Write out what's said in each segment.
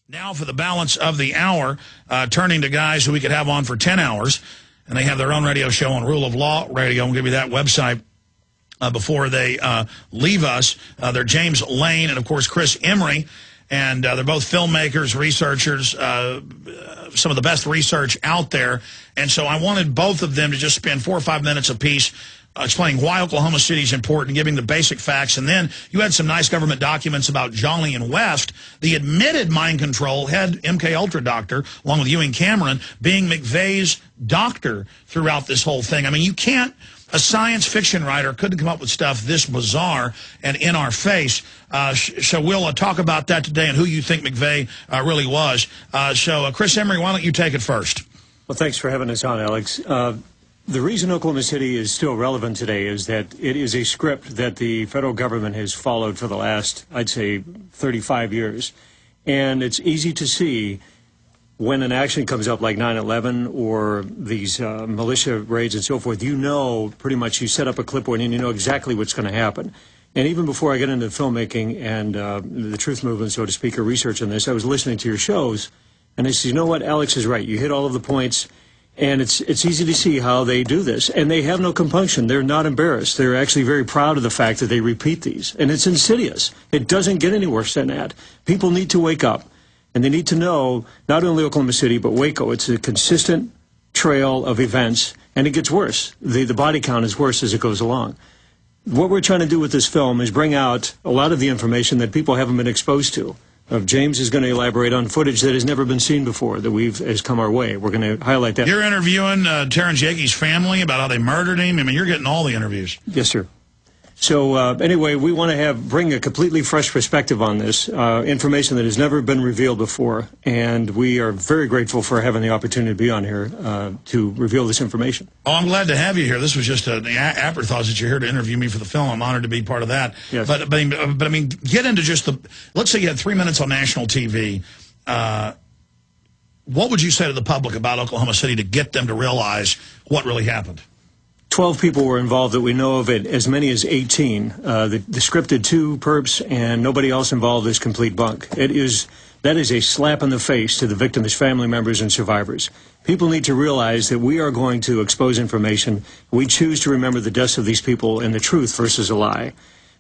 Now for the balance of the hour, turning to guys who we could have on for 10 hours, and they have their own radio show on Rule of Law Radio. I'll give you that website before they leave us. They're James Lane and, of course, Chris Emery, and they're both filmmakers, researchers, some of the best research out there. And so I wanted both of them to just spend 4 or 5 minutes apiece explaining why Oklahoma City is important, giving the basic facts. And then you had some nice government documents about Jolly and West, the admitted mind control head MKUltra doctor, along with Ewing Cameron, being McVeigh's doctor throughout this whole thing. I mean, you can't, a science fiction writer couldn't come up with stuff this bizarre and in our face. So we'll talk about that today and who you think McVeigh really was. So Chris Emery, why don't you take it first? Well, thanks for having us on, Alex. The reason Oklahoma City is still relevant today is that it is a script that the federal government has followed for the last, I'd say, 35 years. And it's easy to see when an action comes up like 9/11 or these militia raids and so forth, you know pretty much you set up a clipboard and you know exactly what's going to happen. And even before I get into filmmaking and the truth movement, so to speak, or research on this, I was listening to your shows, and I said, you know what, Alex is right. You hit all of the points. And it's easy to see how they do this. And they have no compunction. They're not embarrassed. They're actually very proud of the fact that they repeat these. And it's insidious. It doesn't get any worse than that. People need to wake up. And they need to know, not only Oklahoma City, but Waco. It's a consistent trail of events. And it gets worse. The body count is worse as it goes along. What we're trying to do with this film is bring out a lot of the information that people haven't been exposed to. James is going to elaborate on footage that has never been seen before, that has come our way. We're going to highlight that. You're interviewing Terrence Yeage's family about how they murdered him. I mean, you're getting all the interviews. Yes, sir. So anyway, we want to bring a completely fresh perspective on this, information that has never been revealed before. And we are very grateful for having the opportunity to be on here to reveal this information. Oh, I'm glad to have you here. This was just an afterthought that you're here to interview me for the film. I'm honored to be part of that. Yes. But I mean, get into just the, let's say you had 3 minutes on national TV. What would you say to the public about Oklahoma City to get them to realize what really happened? 12 people were involved that we know of, it as many as 18. The scripted 2 perps and nobody else involved is complete bunk. That is a slap in the face to the victims' family members and survivors. People need to realize that we are going to expose information. We choose to remember the deaths of these people and the truth versus a lie.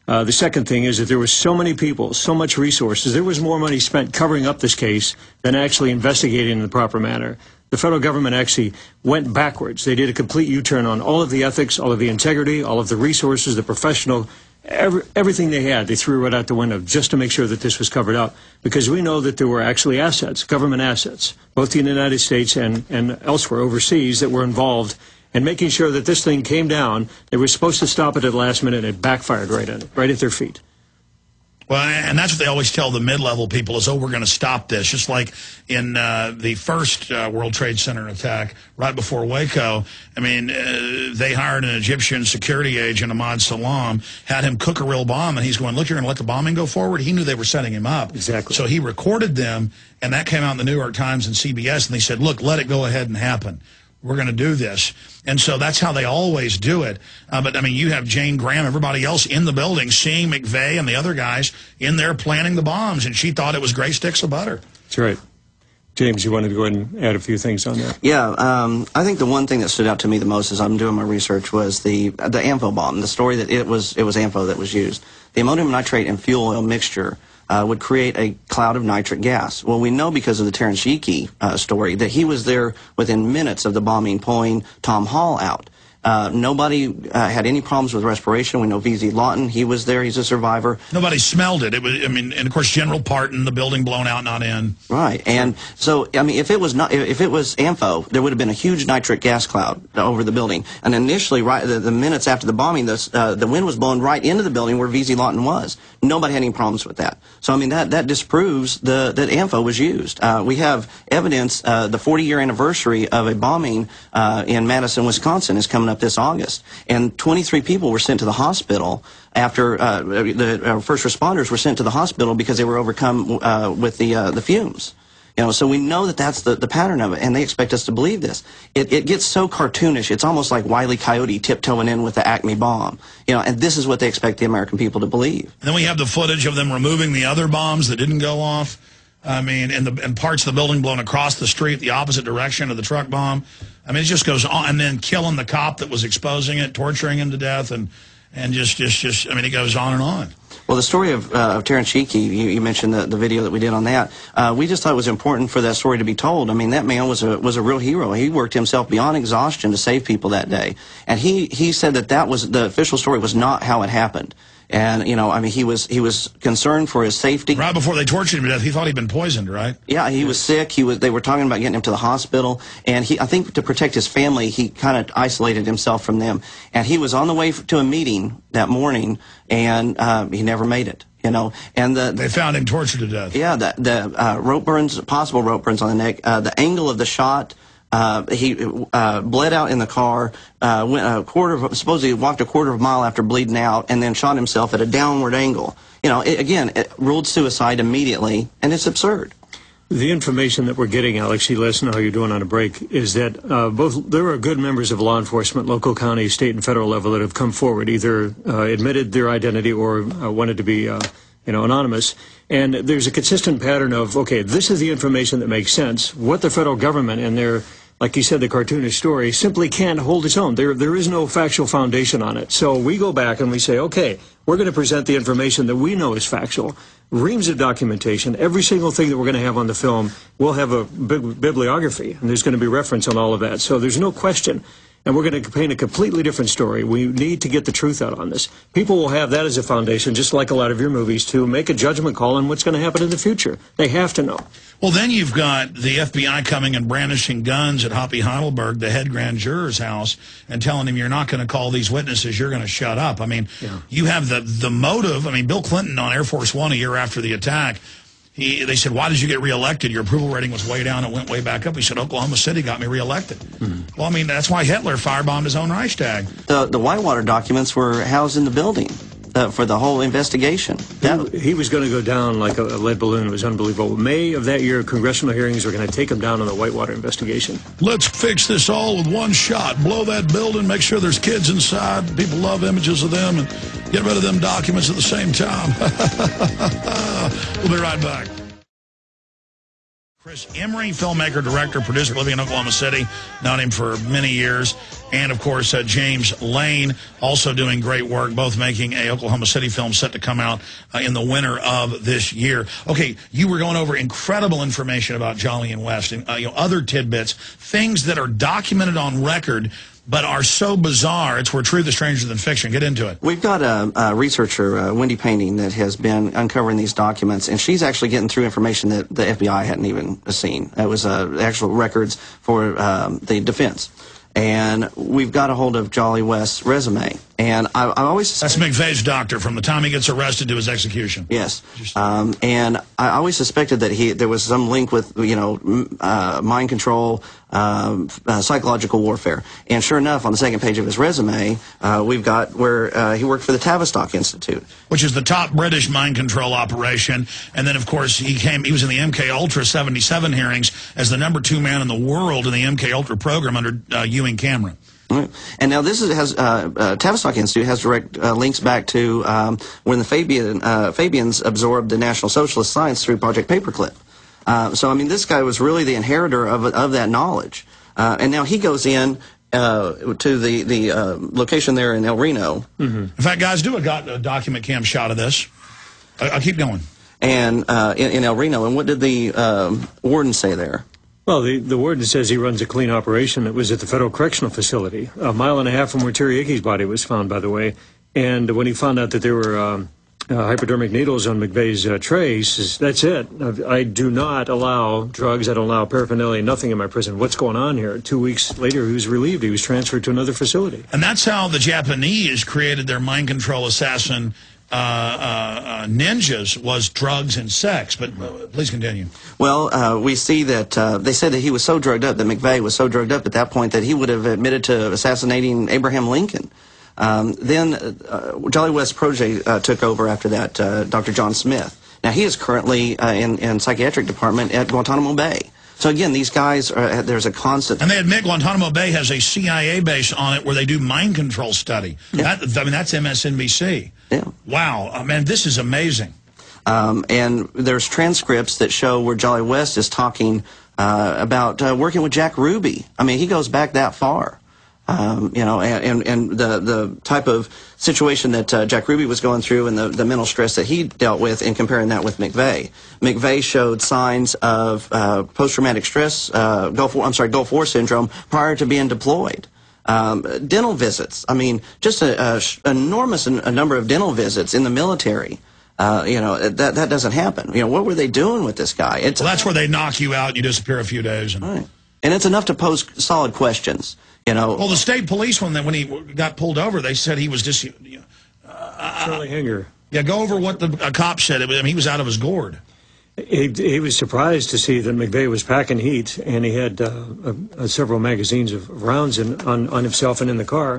The second thing is that there were so many people, so much resources. There was more money spent covering up this case than actually investigating in the proper manner. The federal government actually went backwards. They did a complete U-turn on all of the ethics, all of the integrity, all of the resources, the professional, everything they had. They threw it out the window just to make sure that this was covered up, because we know that there were actually assets, government assets, both in the United States and elsewhere overseas, that were involved in making sure that this thing came down. They were supposed to stop it at the last minute, and it backfired right at their feet. Well, and that's what they always tell the mid-level people is, oh, we're going to stop this. Just like in the first World Trade Center attack right before Waco, I mean, they hired an Egyptian security agent, Ahmad Salam, had him cook a real bomb, and he's going, look, you're going to let the bombing go forward? He knew they were setting him up. Exactly. So he recorded them, and that came out in the New York Times and CBS, and they said, look, let it go ahead and happen. We're going to do this. And so that's how they always do it. But, I mean, you have Jane Graham, everybody else in the building, seeing McVeigh and the other guys in there planning the bombs, and she thought it was great sticks of butter. That's right. James, you wanted to go ahead and add a few things on that? Yeah, I think the one thing that stood out to me the most as I'm doing my research was the ANFO bomb, the story that it was ANFO that was used. The ammonium nitrate and fuel oil mixture would create a cloud of nitric gas. Well, we know because of the Terrence Yeage story that he was there within minutes of the bombing, pulling Tom Hall out. Nobody had any problems with respiration. We know VZ Lawton, he was there, he's a survivor. Nobody smelled it. It was, I mean, and of course General Parton, the building blown out, not in. Right, and so I mean, if it was ANFO, there would have been a huge nitric gas cloud over the building. And initially, right the minutes after the bombing, the wind was blowing right into the building where VZ Lawton was. Nobody had any problems with that. So I mean, that disproves that ANFO was used. We have evidence. The 40-year anniversary of a bombing in Madison, Wisconsin, is coming up this August, and 23 people were sent to the hospital after the first responders were sent to the hospital because they were overcome with the fumes. You know, so we know that that's the pattern of it, and they expect us to believe this. It gets so cartoonish. It's almost like Wile E. Coyote tiptoeing in with the Acme bomb. You know, and this is what they expect the American people to believe. And then we have the footage of them removing the other bombs that didn't go off. I mean, and parts of the building blown across the street, the opposite direction of the truck bomb. I mean, it just goes on, and then killing the cop that was exposing it, torturing him to death, and just I mean, it goes on and on. Well, the story of Terrence Sheikey, you mentioned the video that we did on that. We just thought it was important for that story to be told. I mean, that man was a real hero. He worked himself beyond exhaustion to save people that day. And he said that was the official story was not how it happened. And, you know, I mean, he was concerned for his safety. Right before they tortured him to death, he thought he'd been poisoned, right? Yeah, he was sick. They were talking about getting him to the hospital. And I think to protect his family, he kind of isolated himself from them. And he was on the way to a meeting that morning, and he never made it. You know, and they found him tortured to death. Yeah, the rope burns, possible rope burns on the neck. The angle of the shot. He bled out in the car, supposedly walked a quarter of a mile after bleeding out, and then shot himself at a downward angle. You know, it ruled suicide immediately, and it's absurd. The information that we're getting, Alex, you let us know how you're doing on a break, is that there are good members of law enforcement, local, county, state, and federal level that have come forward, either admitted their identity or wanted to be anonymous. And there's a consistent pattern of, okay, this is the information that makes sense. What the federal government and their, like you said, the cartoonish story, simply can't hold its own. There is no factual foundation on it. So we go back and we say, okay, we're going to present the information that we know is factual. Reams of documentation. Every single thing that we're going to have on the film will have a bibliography, and there's going to be reference on all of that. So there's no question. And we're going to paint a completely different story. We need to get the truth out on this. People will have that as a foundation, just like a lot of your movies, to make a judgment call on what's going to happen in the future. They have to know. Well, then you've got the FBI coming and brandishing guns at Hoppy Heidelberg, the head grand juror's house, and telling him, you're not going to call these witnesses, you're going to shut up. I mean, you have the motive. I mean, Bill Clinton on Air Force One a year after the attack, they said, why did you get reelected? Your approval rating was way down. It went way back up. He said, Oklahoma City got me reelected. Well, I mean, that's why Hitler firebombed his own Reichstag. The Whitewater documents were housed in the building for the whole investigation. He was going to go down like a lead balloon. It was unbelievable. May of that year, congressional hearings were going to take him down on the Whitewater investigation. Let's fix this all with one shot. Blow that building, make sure there's kids inside. People love images of them, and get rid of them documents at the same time. We'll be right back. Chris Emery, filmmaker, director, producer, living in Oklahoma City, known him for many years. And, of course, James Lane, also doing great work, both making a Oklahoma City film set to come out in the winter of this year. Okay, you were going over incredible information about Jolly and West and other tidbits, things that are documented on record but are so bizarre, it's where truth is stranger than fiction. Get into it. We've got a researcher, Wendy Painting, that has been uncovering these documents, and she's actually getting through information that the FBI hadn't even seen. It was actual records for the defense. And we've got a hold of Jolly West's resume. And I always... That's McVeigh's doctor from the time he gets arrested to his execution. Yes. And I always suspected that there was some link with, mind control, psychological warfare. And sure enough, on the second page of his resume, we've got where he worked for the Tavistock Institute. Which is the top British mind control operation. And then, of course, he was in the MKUltra 77 hearings as the #2 man in the world in the MKUltra program under Ewing Cameron. Right. And now this Tavistock Institute has direct links back to when the Fabians absorbed the National Socialist Science through Project Paperclip. So, I mean, this guy was really the inheritor of that knowledge. And now he goes in to the location there in El Reno. In fact, guys, do a document cam shot of this. I'll keep going. And in El Reno. And what did the warden say there? Well, the warden says he runs a clean operation. It was at the Federal Correctional Facility, a mile and a half from where Terry Ickey's body was found, by the way. And when he found out that there were hypodermic needles on McVeigh's tray, he says, that's it. I do not allow drugs. I don't allow paraphernalia, nothing in my prison. What's going on here? 2 weeks later, he was relieved. He was transferred to another facility. And that's how the Japanese created their mind control assassin ninjas, was drugs and sex. But please continue. Well, we see that they said that he was so drugged up, that McVeigh was so drugged up at that point that he would have admitted to assassinating Abraham Lincoln. Then Jolly West's protege took over after that, Dr. John Smith. Now, he is currently in psychiatric department at Guantanamo Bay. So, again, these guys, there's a constant... And they admit Guantanamo Bay has a CIA base on it where they do mind control study. Yeah. That's MSNBC. Yeah. Wow. Man, this is amazing. And there's transcripts that show where Jolly West is talking about working with Jack Ruby. I mean, he goes back that far. You know, and the type of situation that Jack Ruby was going through and the mental stress that he dealt with, and comparing that with McVeigh. McVeigh showed signs of post-traumatic stress, Gulf War syndrome prior to being deployed. Dental visits. I mean, just an enormous number of dental visits in the military. You know, that doesn't happen. You know, what were they doing with this guy? Well, that's where they knock you out and you disappear a few days. Right. And it's enough to pose solid questions. You know, well, the state police, when he got pulled over, they said he was just. Charlie Hinger. Yeah, go over what a cop said. I mean, he was out of his gourd. He was surprised to see that McVeigh was packing heat, and he had several magazines of rounds on himself and in the car.